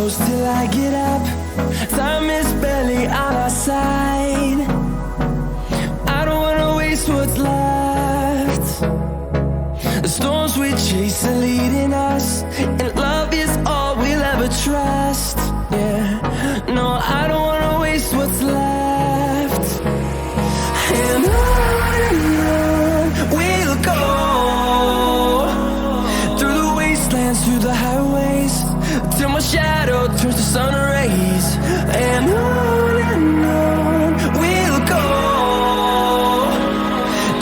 close till I get up. Time is barely on our side. I don't wanna waste what's left. The storms we chase are leading us, and love is all we'll ever trust. Yeah, no, I don't wanna waste what's left. And on we'll go, through the wastelands, through the highways, till my shadow turns to sun rays. And on we'll go,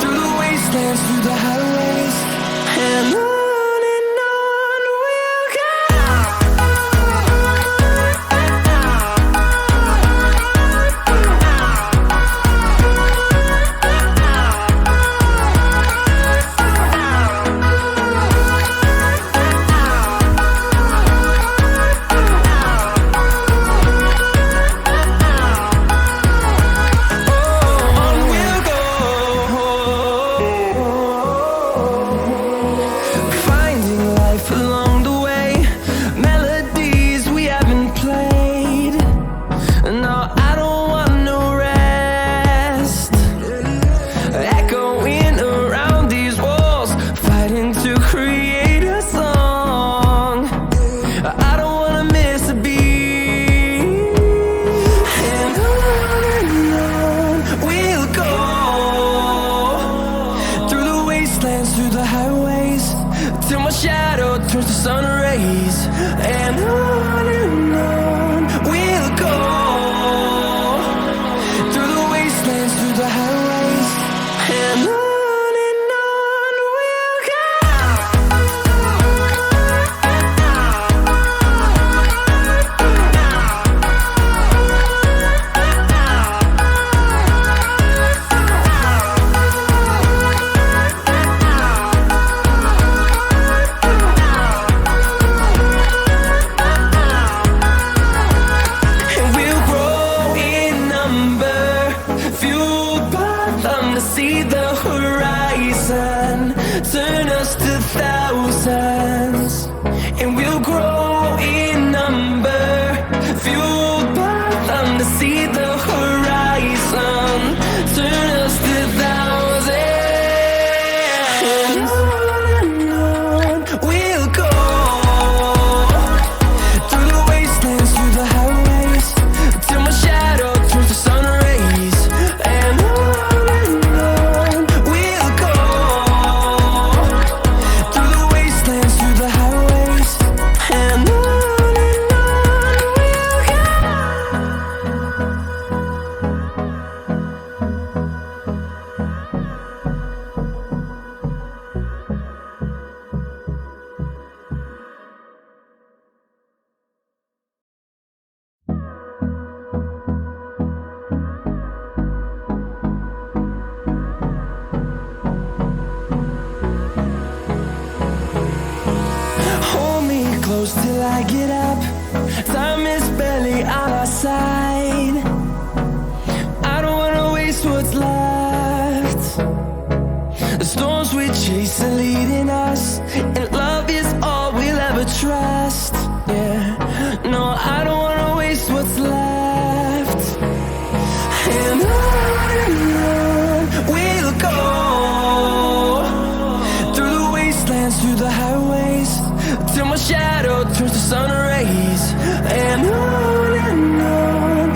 through the wastelands, through the highways, and on we'll go. Through the highways, till my shadow turns to sun rays. And on we'll go, through the wastelands, through the highways, and on we'll go. See the horizon turn us to thousands, and we'll grow in number, fueled by them. To see the horizon turn us to thousands, and on we'll go, through the wastelands, through the highways, till my shadow turns to sun rays. And close till I get up. Time is barely on our side. I don't wanna waste what's left. The storms we chase are leading us, and love is all we'll ever trust. Yeah, no, I don't wanna waste what's left. And on we'll go, through the wastelands, through the highways, till my shadow turns to sun rays. And on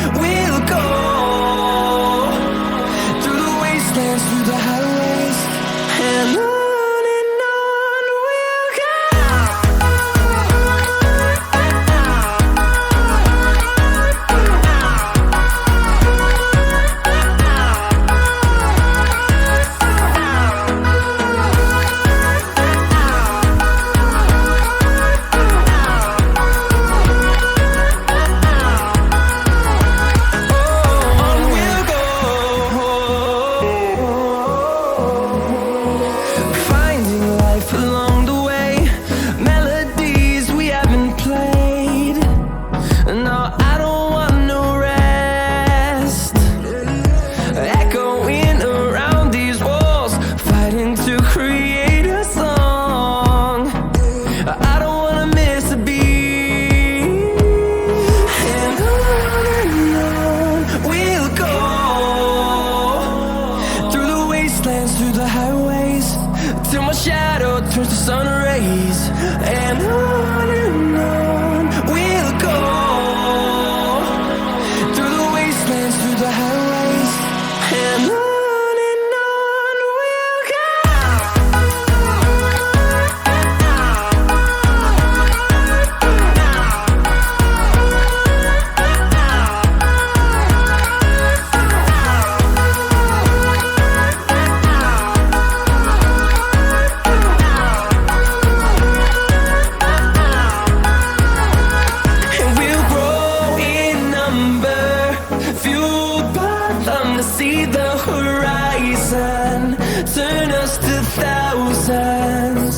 fueled by them to see the horizon, turn us to thousands,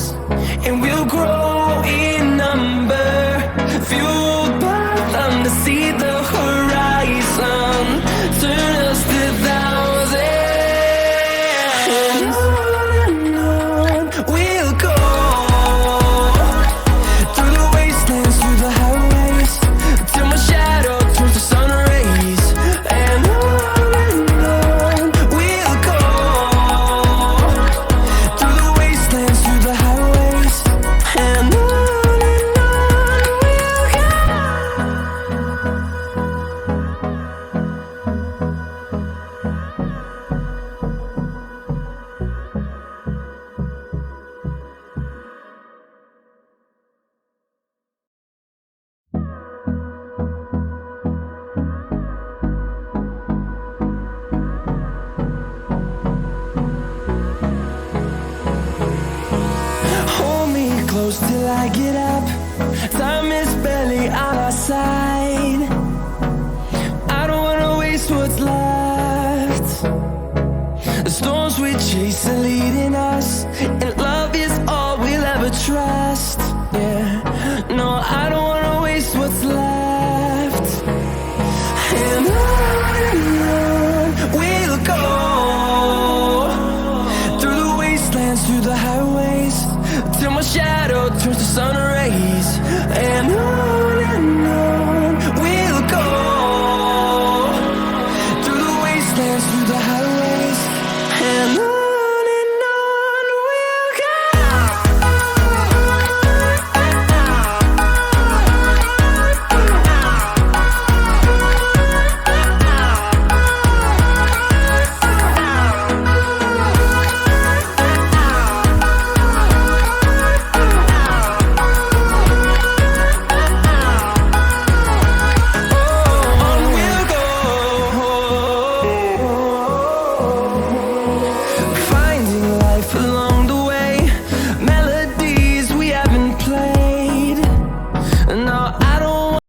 and we'll grow in number. Fueled by them to see the horizon, turn us to thousands, and on we'll go, through the wastelands, through the highways, till my shadow turns to sun rays. And on we'll go, through the wastelands, through the highways, and on we'll go. Hold me close till I get up. Time is barely on our side.